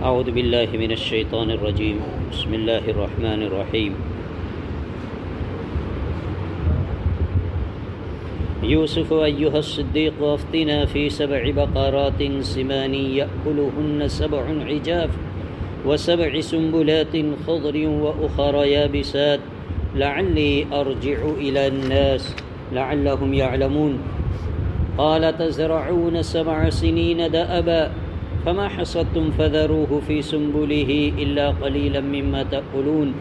اعوذ باللہ من الشیطان الرجیم بسم اللہ الرحمن الرحیم یوسف ایہا الصدیق افتنا فی 7 بقرات سمان یأکلہن 7 عجاف و7 سنبلات خضر وأخر یابسات لعلی ارجع الی الناس لعلهم يعلمون قال تزرعون 7 سنين دأبا فما حصدتم فذروه في سنبله إلا قليلا مما تأكلون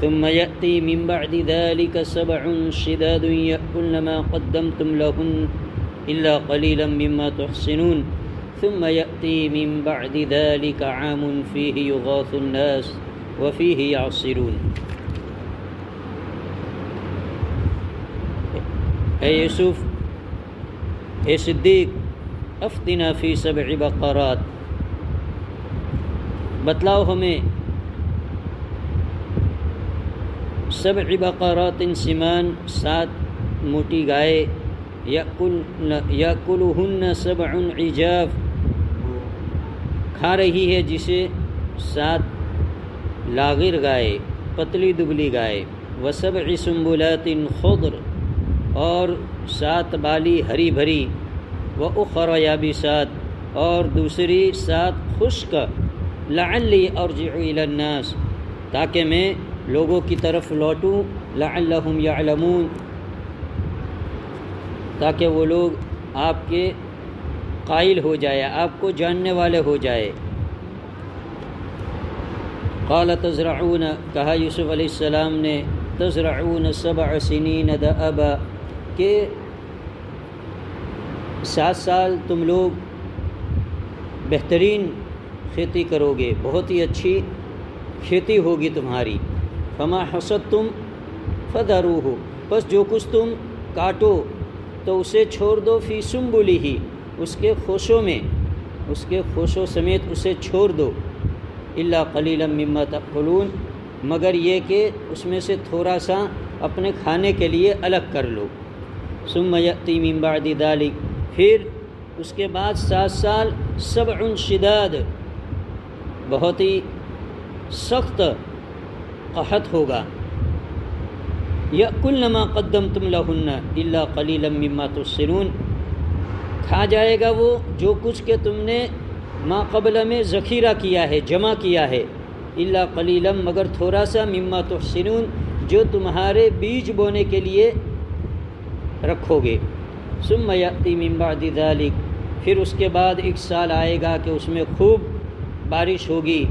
ثم يأتي من بعد ذلك 7 شداد يأكلن ما قدمتم لهن إلا قليلا مما تحصنون ثم يأتي من بعد ذلك عام فيه يغاث الناس وفيه يعصرون. اے یوسف، اے صدیق، افتنا فی 7 بقرات، بتلاؤ ہمیں 7 بقرات سمان، 7 موٹی گائے، یأکلہن 7 عجاف، کھا رہی ہے جسے 7 لاغر گائے، پتلی دبلی گائے، و7 سنبلات خضر، اور 7 بالی ہری بھری، وأخر یابسات، اور دوسری 7 خشک، لعلی ارجع الی الناس، تاکہ میں لوگوں کی طرف لوٹوں، لعلہم یعلمون، تاکہ وہ لوگ آپ کے قائل ہو جائے، آپ کو جاننے والے ہو جائے. قال تزرعون، کہا یوسف علیہ السلام نے، تزرعون 7 سنین دأبا، کہ 7 سال تم لوگ بہترین کھیتی کرو گے، بہت ہی اچھی کھیتی ہوگی تمہاری. فما حصدتم فذروہ، بس جو کچھ تم کاٹو تو اسے چھوڑ دو، فی سنبلہ، اس کے خوشوں میں، اس کے خوشوں سمیت اسے چھوڑ دو. الا قلیلا مما تأکلون، مگر یہ کہ اس میں سے تھوڑا سا اپنے کھانے کے لیے الگ کر لو. ثم یأتی من بعد ذلک، پھر اس کے بعد 7 سال، 7 شداد، بہت ہی سخت قحط ہوگا. یأکلن ما قدمتم لہن الا قلیلا مما تحصنون، کھا جائے گا وہ جو کچھ کہ تم نے ما قبل میں ذخیرہ کیا ہے، جمع کیا ہے، الا قلیلا، مگر تھوڑا سا، مما تحصنون، جو تمہارے بیج بونے کے لیے رکھو گے. ثم یأتی من بعد ذلک، پھر اس کے بعد 1 سال آئے گا کہ اس میں خوب بارش ہوگی،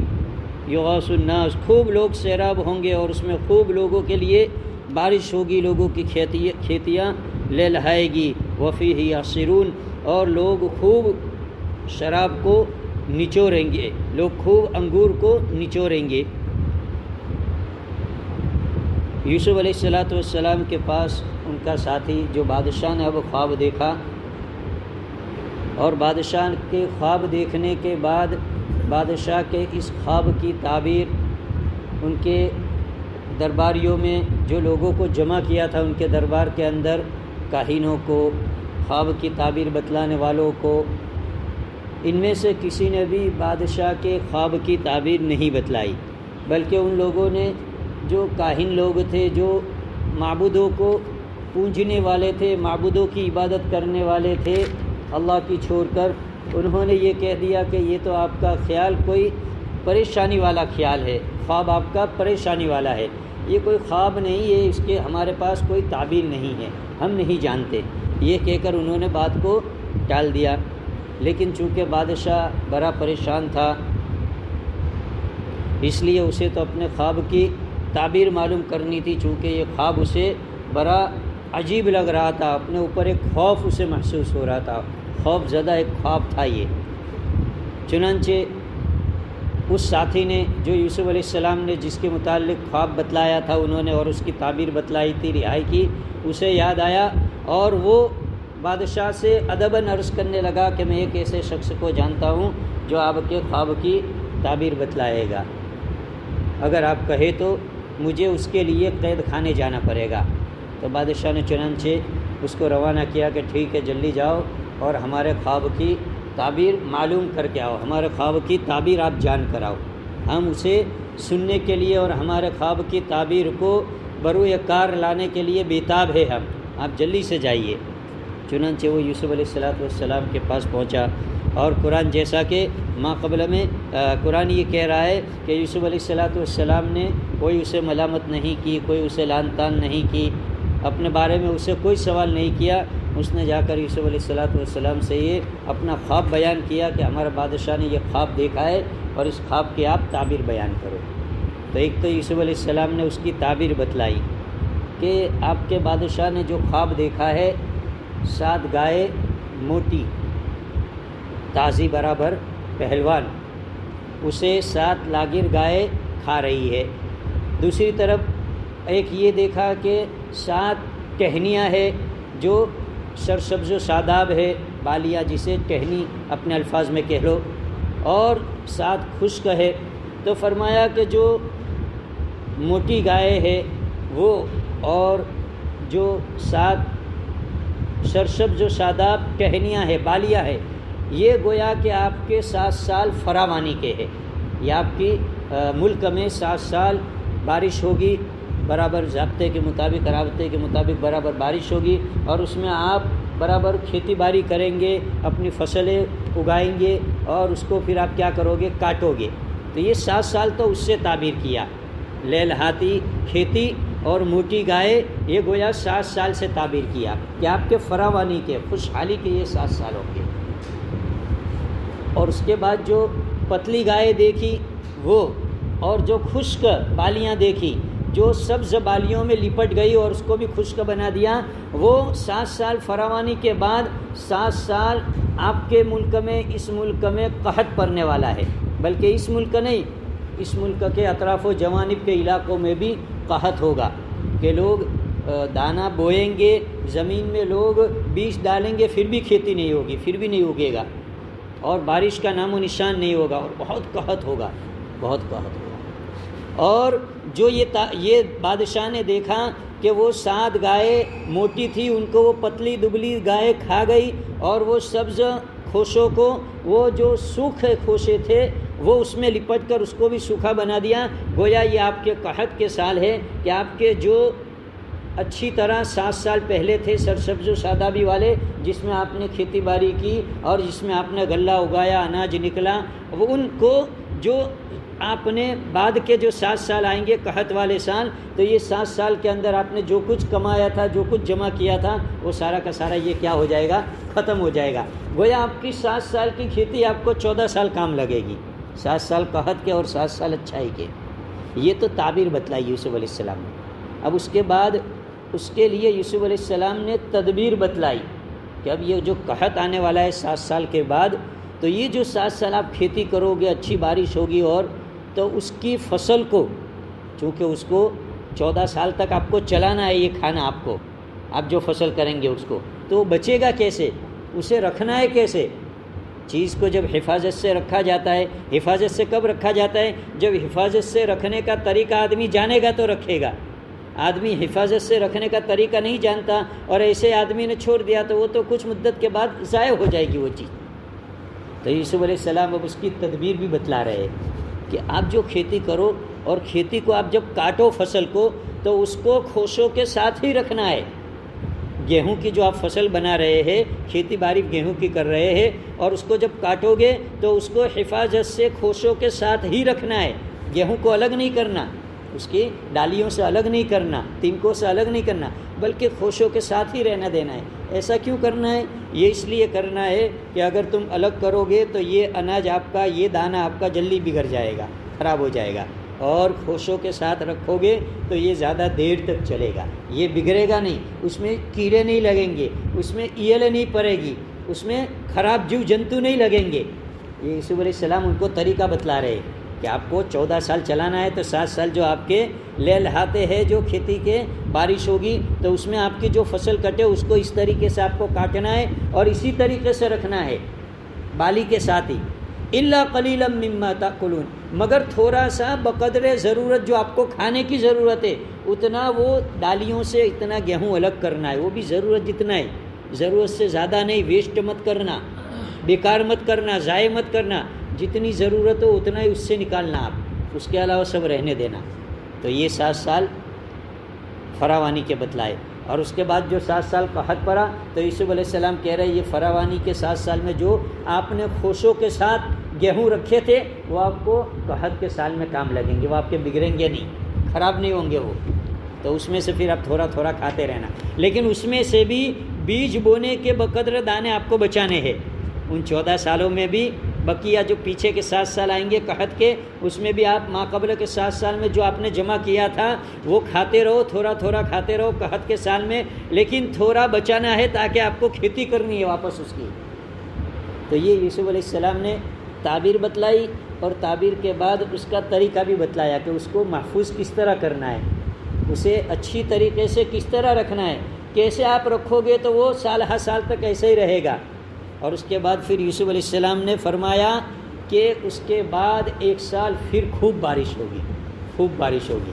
یغاث الناس، خوب لوگ سیراب ہوں گے، اور اس میں خوب لوگوں کے لیے بارش ہوگی، لوگوں کی کھیتیاں لہلہائے گی. وفیہ یعصرون، اور لوگ خوب شراب کو نچوڑیں گے، لوگ خوب انگور کو نچوڑیں گے. یوسف علیہ السلام کے پاس ان کا ساتھی جو بادشاہ نے اب خواب دیکھا، اور بادشاہ کے خواب دیکھنے کے بعد بادشاہ کے اس خواب کی تعبیر ان کے درباریوں میں، جو لوگوں کو جمع کیا تھا ان کے دربار کے اندر، کاہنوں کو، خواب کی تعبیر بتلانے والوں کو، ان میں سے کسی نے بھی بادشاہ کے خواب کی تعبیر نہیں بتلائی، بلکہ ان لوگوں نے، جو کاہن لوگ تھے، جو معبودوں کو پوجنے والے تھے، معبودوں کی عبادت کرنے والے تھے اللہ کی چھوڑ کر، انہوں نے یہ کہہ دیا کہ یہ تو آپ کا خیال کوئی پریشانی والا خیال ہے، خواب آپ کا پریشانی والا ہے، یہ کوئی خواب نہیں ہے، اس کے ہمارے پاس کوئی تعبیر نہیں ہے، ہم نہیں جانتے. یہ کہہ کر انہوں نے بات کو ٹال دیا. لیکن چونکہ بادشاہ بڑا پریشان تھا، اس لیے اسے تو اپنے خواب کی تعبیر معلوم کرنی تھی، چونکہ یہ خواب اسے بڑا عجیب لگ رہا تھا، اپنے اوپر ایک خوف اسے محسوس ہو رہا تھا، خوف زدہ ایک خواب تھا یہ. چنانچہ اس ساتھی نے، جو یوسف علیہ السلام نے جس کے متعلق خواب بتلایا تھا انہوں نے، اور اس کی تعبیر بتلائی تھی رہائی کی، اسے یاد آیا، اور وہ بادشاہ سے ادباً عرض کرنے لگا کہ میں ایک ایسے شخص کو جانتا ہوں جو آپ کے خواب کی تعبیر بتلائے گا، اگر آپ کہے تو مجھے اس کے لیے قید خانے جانا پڑے گا. تو بادشاہ نے چنانچہ اس کو روانہ کیا کہ ٹھیک ہے، جلدی جاؤ اور ہمارے خواب کی تعبیر معلوم کر کے آؤ، ہمارے خواب کی تعبیر آپ جان کر آؤ، ہم اسے سننے کے لیے اور ہمارے خواب کی تعبیر کو بروئے کار لانے کے لیے بیتاب ہے ہم، آپ جلدی سے جائیے۔ چنانچہ وہ یوسف علیہ السلام کے پاس پہنچا، اور قرآن جیسا کہ ماقبل میں قرآن یہ کہہ رہا ہے کہ یوسف علیہ السلام نے کوئی اسے ملامت نہیں کی، کوئی اسے لعن طعن نہیں کی، اپنے بارے میں اسے کوئی سوال نہیں کیا۔ اس نے جا کر یوسف علیہ السلام سے یہ اپنا خواب بیان کیا کہ ہمارا بادشاہ نے یہ خواب دیکھا ہے اور اس خواب کی آپ تعبیر بیان کرو۔ تو ایک تو یوسف علیہ السلام نے اس کی تعبیر بتلائی کہ آپ کے بادشاہ نے جو خواب دیکھا ہے، 7 گائے موٹی تازی برابر پہلوان، اسے 7 لاگیر گائے کھا رہی ہے۔ دوسری طرف ایک یہ دیکھا کہ 7 ٹہنیاں ہے جو سرسبز و شاداب ہے، بالیاں جسے ٹہنی اپنے الفاظ میں کہہ لو، اور 7 خشک ہے۔ تو فرمایا کہ جو موٹی گائے ہے وہ، اور جو 7 سرسبز و شاداب ٹہنیاں ہے، بالیاں ہے، یہ گویا کہ آپ کے 7 سال فراوانی کے ہے، یہ آپ کی ملک میں 7 سال بارش ہوگی، برابر ضابطے کے مطابق، رابطے کے مطابق برابر بارش ہوگی، اور اس میں آپ برابر کھیتی باڑی کریں گے، اپنی فصلیں اگائیں گے، اور اس کو پھر آپ کیا کرو گے، کاٹو گے۔ تو یہ 7 سال تو اس سے تعبیر کیا، لیلہاتی کھیتی اور موٹی گائے، یہ گویا 7 سال سے تعبیر کیا کہ آپ کے فراوانی کے، خوشحالی کے یہ 7 سال ہوں گے۔ اور اس کے بعد جو پتلی گائے دیکھی وہ، اور جو خشک بالیاں دیکھی، جو سبز بالیوں میں لپٹ گئی اور اس کو بھی خشک بنا دیا، وہ 7 سال فراوانی کے بعد 7 سال آپ کے ملک میں، اس ملک میں قحط پڑنے والا ہے، بلکہ اس ملک نہیں، اس ملک کے اطراف و جوانب کے علاقوں میں بھی قحط ہوگا، کہ لوگ دانہ بوئیں گے، زمین میں لوگ بیج ڈالیں گے، پھر بھی کھیتی نہیں ہوگی، پھر بھی نہیں اگے گا، اور بارش کا نام و نشان نہیں ہوگا، اور بہت قحط ہوگا، بہت قحط ہوگا۔ اور جو یہ بادشاہ نے دیکھا کہ وہ 7 گائے موٹی تھی، ان کو وہ پتلی دبلی گائے کھا گئی، اور وہ سبز کھوشوں کو، وہ جو سوکھے کھوشے تھے وہ اس میں لپٹ کر اس کو بھی سوکھا بنا دیا۔ گویا یہ آپ کے قحط کے سال ہے کہ آپ کے جو اچھی طرح 7 سال پہلے تھے سرسبز و شادابی والے، جس میں آپ نے کھیتی باڑی کی اور جس میں آپ نے غلہ اگایا، اناج نکلا، وہ ان کو جو آپ نے بعد کے جو 7 سال آئیں گے قحط والے سال، تو یہ 7 سال کے اندر آپ نے جو کچھ کمایا تھا، جو کچھ جمع کیا تھا، وہ سارا کا سارا یہ کیا ہو جائے گا، ختم ہو جائے گا۔ گویا آپ کی 7 سال کی کھیتی آپ کو 14 سال کام لگے گی، 7 سال قحط کے اور 7 سال اچھائی کے۔ یہ تو تعبیر بتلائی یوسف علیہ السلام نے۔ اب اس کے بعد اس کے لیے یوسف علیہ السلام نے تدبیر بتلائی کہ اب یہ جو قحط آنے والا ہے 7 سال کے بعد، تو یہ جو 7 سال آپ کھیتی کرو گے، اچھی بارش ہوگی، اور تو اس کی فصل کو، چونکہ اس کو 14 سال تک آپ کو چلانا ہے، یہ کھانا آپ کو، آپ جو فصل کریں گے اس کو، تو بچے گا کیسے، اسے رکھنا ہے کیسے؟ چیز کو جب حفاظت سے رکھا جاتا ہے، حفاظت سے کب رکھا جاتا ہے؟ جب حفاظت سے رکھنے کا طریقہ آدمی جانے گا تو رکھے گا۔ آدمی حفاظت سے رکھنے کا طریقہ نہیں جانتا اور ایسے آدمی نے چھوڑ دیا تو وہ تو کچھ مدت کے بعد ضائع ہو جائے گی وہ چیز۔ تو یوسف علیہ السلام اب اس کی تدبیر بھی بتلا رہے ہیں کہ آپ جو کھیتی کرو، اور کھیتی کو آپ جب کاٹو فصل کو، تو اس کو کھوشوں کے ساتھ ہی رکھنا ہے۔ گیہوں کی جو آپ فصل بنا رہے ہیں، کھیتی باڑی گیہوں کی کر رہے ہیں، اور اس کو جب کاٹو گے تو اس کو حفاظت سے کھوشوں کے ساتھ ہی رکھنا ہے، گیہوں کو الگ نہیں کرنا، اس کی ڈالیوں سے الگ نہیں کرنا، تنکوں سے الگ نہیں کرنا، بلکہ کھوشوں کے ساتھ ہی رہنا دینا ہے۔ ایسا کیوں کرنا ہے؟ یہ اس لیے کرنا ہے کہ اگر تم الگ کرو گے تو یہ اناج آپ کا، یہ دانہ آپ کا جلدی بگڑ جائے گا، خراب ہو جائے گا، اور کھوشوں کے ساتھ رکھو گے تو یہ زیادہ دیر تک چلے گا، یہ بگڑے گا نہیں، اس میں کیڑے نہیں لگیں گے، اس میں ایل نہیں پڑے گی، اس میں خراب جیو جنتو نہیں لگیں گے۔ یہ یوسف علیہ السلام ان کو طریقہ بتلا رہے ہیں کہ آپ کو 14 سال چلانا ہے، تو 7 سال جو آپ کے لے لہاتے ہیں، جو کھیتی کے بارش ہوگی تو اس میں آپ کی جو فصل کٹے اس کو اس طریقے سے آپ کو کاٹنا ہے اور اسی طریقے سے رکھنا ہے، بالی کے ساتھ ہی۔ الا قلیلا مما تاکلون، مگر تھوڑا سا بقدر ضرورت، جو آپ کو کھانے کی ضرورت ہے اتنا وہ ڈالیوں سے اتنا گیہوں الگ کرنا ہے، وہ بھی ضرورت جتنا ہے، ضرورت سے زیادہ نہیں، ویسٹ مت کرنا۔ بیکار مت کرنا، ضائع مت کرنا، جتنی ضرورت ہو اتنا ہی اس سے نکالنا، آپ اس کے علاوہ سب رہنے دینا۔ تو یہ 7 سال فراوانی کے بتلائے، اور اس کے بعد جو 7 سال قحط پڑا تو یوسف علیہ السلام کہہ رہے یہ فراوانی کے 7 سال میں جو آپ نے خوشوں کے ساتھ گیہوں رکھے تھے وہ آپ کو قحط کے سال میں کام لگیں گے، وہ آپ کے بگڑیں گے نہیں، خراب نہیں ہوں گے وہ، تو اس میں سے پھر آپ تھوڑا تھوڑا کھاتے رہنا، لیکن اس میں سے بھی بیج بونے کے بقدر دانے آپ کو بچانے ہیں۔ ان 14 سالوں میں بھی بقیہ جو پیچھے کے 7 سال آئیں گے قحط کے، اس میں بھی آپ ماقبل کے 7 سال میں جو آپ نے جمع کیا تھا وہ کھاتے رہو، تھوڑا تھوڑا کھاتے رہو قحط کے سال میں، لیکن تھوڑا بچانا ہے تاکہ آپ کو کھیتی کرنی ہے واپس اس کی۔ تو یہ یوسف علیہ السلام نے تعبیر بتلائی، اور تعبیر کے بعد اس کا طریقہ بھی بتلایا کہ اس کو محفوظ کس طرح کرنا ہے، اسے اچھی طریقے سے کس طرح رکھنا ہے، کیسے آپ رکھو گے تو وہ سال ہر سال تک ایسے ہی رہے گا۔ اور اس کے بعد پھر یوسف علیہ السلام نے فرمایا کہ اس کے بعد 1 سال پھر خوب بارش ہوگی، خوب بارش ہوگی۔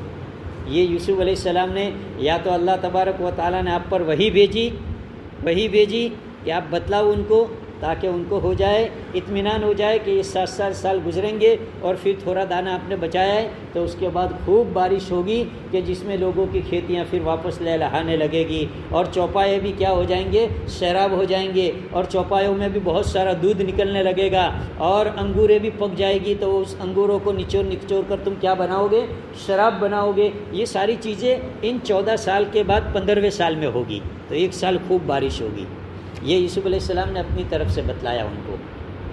یہ یوسف علیہ السلام نے یا تو اللہ تبارک و تعالیٰ نے آپ پر وحی بھیجی کہ آپ بتلاؤ ان کو، تاکہ ان کو ہو جائے اطمینان ہو جائے کہ یہ 7 سال گزریں گے اور پھر تھوڑا دانہ آپ نے بچایا ہے، تو اس کے بعد خوب بارش ہوگی کہ جس میں لوگوں کی کھیتیاں پھر واپس لہلہانے لگے گی، اور چوپائے بھی کیا ہو جائیں گے، سیراب ہو جائیں گے، اور چوپایوں میں بھی بہت سارا دودھ نکلنے لگے گا، اور انگوریں بھی پک جائے گی، تو اس انگوروں کو نچوڑ کر تم کیا بناؤ گے، شراب بناؤ گے۔ یہ ساری چیزیں ان 14 سال کے بعد 15ویں سال میں ہوگی، تو 1 سال خوب بارش ہوگی۔ یہ یوسف علیہ السلام نے اپنی طرف سے بتلایا ان کو،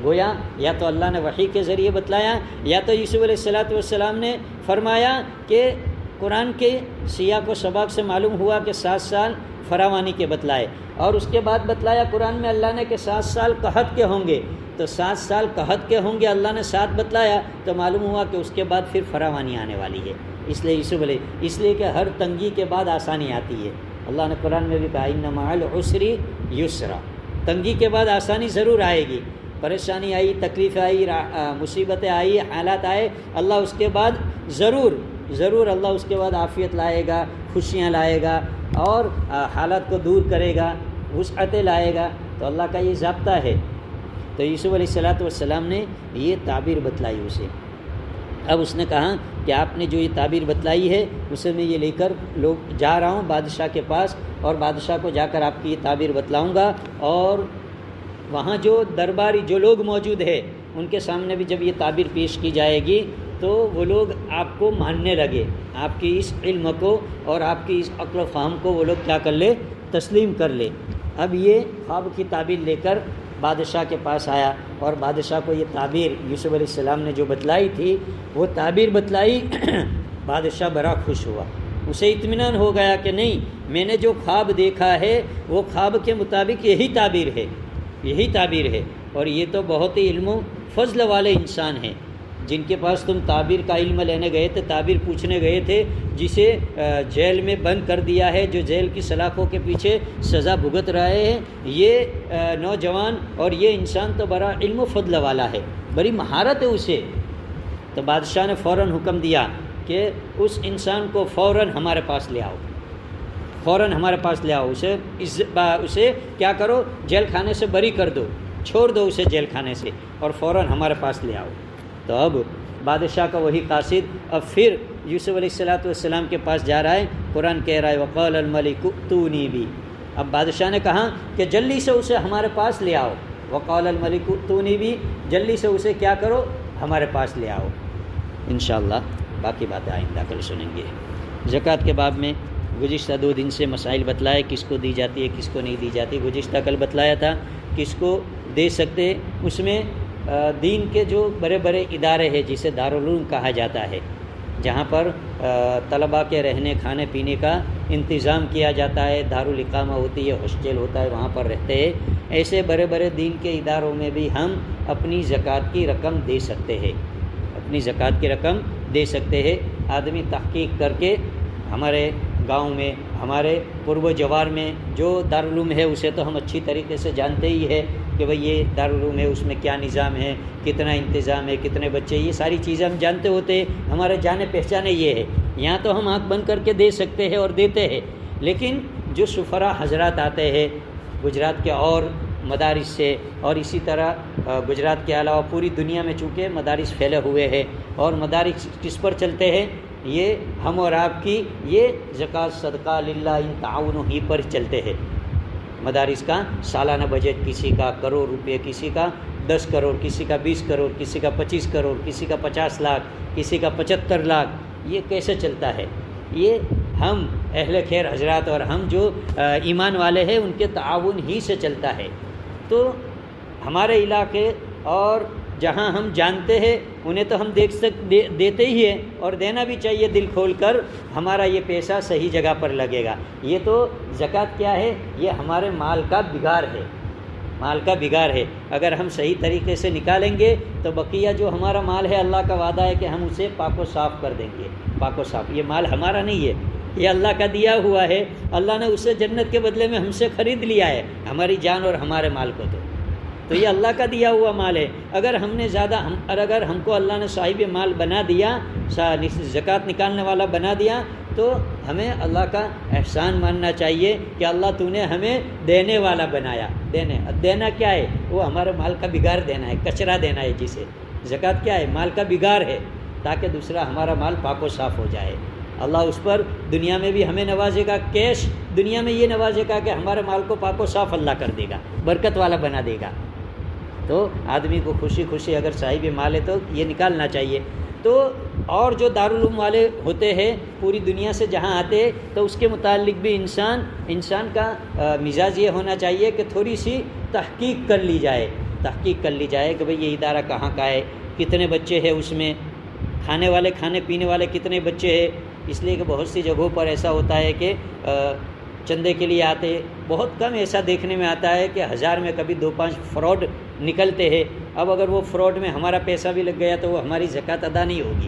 گویا یا تو اللہ نے وحی کے ذریعے بتلایا، یا تو یوسف علیہ السلام نے فرمایا کہ قرآن کے سیاق و سباق سے معلوم ہوا کہ 7 سال فراوانی کے بتلائے، اور اس کے بعد بتلایا قرآن میں اللہ نے کہ 7 سال قحط کے ہوں گے، تو 7 سال قحط کے ہوں گے، اللہ نے 7 بتلایا، تو معلوم ہوا کہ اس کے بعد پھر فراوانی آنے والی ہے۔ اس لیے کہ ہر تنگی کے بعد آسانی آتی ہے۔ اللہ نے قرآن میں بھی کہا ان مع العسر یسرا، تنگی کے بعد آسانی ضرور آئے گی، پریشانی آئی، تکلیف آئی، مصیبتیں آئی، حالات آئے، اللہ اس کے بعد ضرور اللہ اس کے بعد عافیت لائے گا، خوشیاں لائے گا، اور حالات کو دور کرے گا، وسعتیں لائے گا، تو اللہ کا یہ ضابطہ ہے۔ تو یوسف علیہ السلام نے یہ تعبیر بتلائی اسے۔ اب اس نے کہا کہ آپ نے جو یہ تعبیر بتلائی ہے اسے میں یہ لے کر جا رہا ہوں بادشاہ کے پاس، اور بادشاہ کو جا کر آپ کی یہ تعبیر بتلاؤں گا، اور وہاں جو درباری جو لوگ موجود ہیں ان کے سامنے بھی جب یہ تعبیر پیش کی جائے گی تو وہ لوگ آپ کو ماننے لگے، آپ کی اس علم کو اور آپ کی اس عقل و فہم کو وہ لوگ کیا کر لے، تسلیم کر لے۔ اب یہ خواب کی تعبیر لے کر بادشاہ کے پاس آیا، اور بادشاہ کو یہ تعبیر یوسف علیہ السلام نے جو بتلائی تھی وہ تعبیر بتلائی، بادشاہ بڑا خوش ہوا، اسے اطمینان ہو گیا کہ نہیں، میں نے جو خواب دیکھا ہے وہ خواب کے مطابق یہی تعبیر ہے، اور یہ تو بہت ہی علم و فضل والے انسان ہیں جن کے پاس تم تعبیر کا علم لینے گئے تھے، تعبیر پوچھنے گئے تھے، جسے جیل میں بند کر دیا ہے، جو جیل کی سلاخوں کے پیچھے سزا بھگت رہے ہیں، یہ نوجوان اور یہ انسان تو بڑا علم و فضل والا ہے، بڑی مہارت ہے اسے۔ تو بادشاہ نے فوراً حکم دیا کہ اس انسان کو فوراً ہمارے پاس لے آؤ، اسے کیا کرو، جیل خانے سے بری کر دو، چھوڑ دو اسے جیل خانے سے، اور فوراً ہمارے پاس لے آؤ۔ تو اب بادشاہ کا وہی قاصد اب پھر یوسف علیہ السلام کے پاس جا رہا ہے، قرآن کہہ رہا ہے وقال الملک ائتونی بی، اب بادشاہ نے کہا کہ جلدی سے اسے ہمارے پاس لے آؤ، وقال الملک ائتونی بی، جلدی سے اسے کیا کرو، ہمارے پاس لے آؤ۔ انشاءاللہ باقی باتیں آئندہ کل سنیں گے۔ زکوٰۃ کے باب میں گزشتہ 2 دن سے مسائل بتلائے، کس کو دی جاتی ہے، کس کو نہیں دی جاتی۔ گزشتہ کل بتلایا تھا کس کو دے سکتے، اس میں دین کے جو بڑے بڑے ادارے ہیں جسے دارالعلوم کہا جاتا ہے، جہاں پر طلباء کے رہنے کھانے پینے کا انتظام کیا جاتا ہے، دارالاقامہ ہوتی ہے، ہاسٹل ہوتا ہے، وہاں پر رہتے ہیں، ایسے بڑے بڑے دین کے اداروں میں بھی ہم اپنی زکوٰۃ کی رقم دے سکتے ہیں۔ آدمی تحقیق کر کے ہمارے گاؤں میں، ہمارے قرب و جوار میں جو دارالعلوم ہے اسے تو ہم اچھی طریقے سے جانتے ہی ہے کہ بھئی یہ دارالعلوم ہے، اس میں کیا نظام ہے، کتنا انتظام ہے، کتنے بچے، یہ ساری چیزیں ہم جانتے ہوتے ہیں، ہمارے جانے پہچانے یہ ہے، یہاں تو ہم آنکھ بند کر کے دے سکتے ہیں اور دیتے ہیں۔ لیکن جو سفراء حضرات آتے ہیں گجرات کے اور مدارس سے، اور اسی طرح گجرات کے علاوہ پوری دنیا میں چونکہ مدارس پھیلے ہوئے ہیں، اور مدارس کس پر چلتے ہیں؟ یہ ہم اور آپ کی یہ زکوٰۃ صدقہ للہ ان تعاون ہی پر چلتے ہیں۔ مدارس کا سالانہ بجٹ کسی کا کروڑ روپے، کسی کا 10 کروڑ، کسی کا 20 کروڑ، کسی کا 25 کروڑ، کسی کا 50 لاکھ، کسی کا 75 لاکھ، یہ کیسے چلتا ہے؟ یہ ہم اہل خیر حضرات اور ہم جو ایمان والے ہیں ان کے تعاون ہی سے چلتا ہے۔ تو ہمارے علاقے اور جہاں ہم جانتے ہیں انہیں تو ہم دیتے ہی ہیں، اور دینا بھی چاہیے دل کھول کر، ہمارا یہ پیسہ صحیح جگہ پر لگے گا۔ یہ تو زکوٰۃ کیا ہے؟ یہ ہمارے مال کا بگاڑ ہے، مال کا بگاڑ ہے۔ اگر ہم صحیح طریقے سے نکالیں گے تو بقیہ جو ہمارا مال ہے اللہ کا وعدہ ہے کہ ہم اسے پاک و صاف کر دیں گے، پاک و صاف۔ یہ مال ہمارا نہیں ہے، یہ اللہ کا دیا ہوا ہے، اللہ نے اسے جنت کے بدلے میں ہم سے خرید لیا ہے، ہماری جان اور ہمارے مال کو تو یہ اللہ کا دیا ہوا مال ہے۔ اگر ہم نے اگر ہم کو اللہ نے صاحب مال بنا دیا، زکوٰۃ نکالنے والا بنا دیا، تو ہمیں اللہ کا احسان ماننا چاہیے کہ اللہ تو نے ہمیں دینے والا بنایا۔ دینا کیا ہے؟ وہ ہمارے مال کا بگاڑ دینا ہے، کچرا دینا ہے جسے۔ زکوٰۃ کیا ہے؟ مال کا بگاڑ ہے، تاکہ دوسرا ہمارا مال پاک و صاف ہو جائے۔ اللہ اس پر دنیا میں بھی ہمیں نوازے گا، کیش دنیا میں یہ نوازے گا کہ ہمارے مال کو پاک و صاف اللہ کر دے گا، برکت والا بنا دے گا۔ تو آدمی کو خوشی خوشی اگر صاحب مال ہے تو یہ نکالنا چاہیے۔ تو اور جو دارالعلوم والے ہوتے ہیں پوری دنیا سے جہاں آتے ہیں، تو اس کے متعلق بھی انسان کا مزاج یہ ہونا چاہیے کہ تھوڑی سی تحقیق کر لی جائے کہ بھئی یہ ادارہ کہاں کا ہے، کتنے بچے ہیں اس میں، کھانے پینے والے کتنے بچے ہیں۔ اس لیے کہ بہت سی جگہوں پر ایسا ہوتا ہے کہ چندے کے لیے آتے، بہت کم ایسا دیکھنے میں آتا ہے کہ 1000 میں کبھی 2-5 فراڈ نکلتے ہیں۔ اب اگر وہ فراڈ میں ہمارا پیسہ بھی لگ گیا تو وہ ہماری زکوٰۃ ادا نہیں ہوگی۔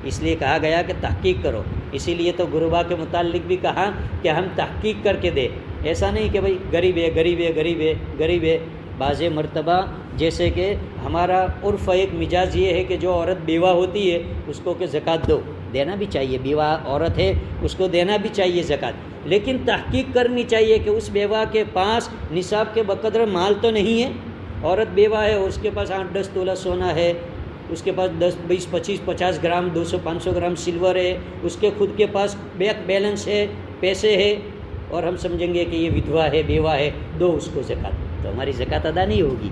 اس لیے کہا گیا کہ تحقیق کرو، اسی لیے تو غربا کے متعلق بھی کہا کہ ہم تحقیق کر کے دیں، ایسا نہیں کہ بھئی غریب ہے۔ بعض مرتبہ جیسے کہ ہمارا عرف ایک مزاج یہ ہے کہ جو عورت بیوہ ہوتی ہے اس کو کہ زکوٰۃ دو، دینا بھی چاہیے، بیوہ عورت ہے اس کو دینا بھی چاہیے زکوٰۃ، لیکن تحقیق کرنی چاہیے کہ اس بیوہ کے پاس نصاب کے بقدر مال تو نہیں ہے۔ عورت بیوہ ہے، اس کے پاس 8-10 تولہ سونا ہے، اس کے پاس 10, 20, 25, 50 گرام 200, 500 گرام سلور ہے، اس کے خود کے پاس بینک بیلنس ہے، پیسے ہے، اور ہم سمجھیں گے کہ یہ ودھوا ہے، بیوہ ہے، دو اس کو زکوٰۃ، تو ہماری زکوٰۃ ادا نہیں ہوگی۔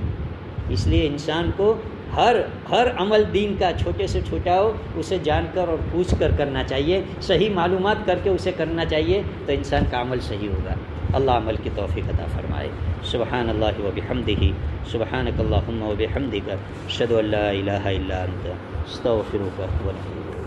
اس لیے انسان کو ہر عمل دین کا چھوٹے سے چھوٹا ہو اسے جان کر اور پوچھ کر کرنا چاہیے، صحیح معلومات کر کے اسے کرنا چاہیے، تو انسان کا عمل صحیح ہوگا۔ اللہ عمل کی توفیق عطا فرمائے۔ سبحان اللہ و بحمدہ، سبحانک اللہم و بحمدک، اشہد ان لا الہ الا انت، استغفرک و اتوب الیک۔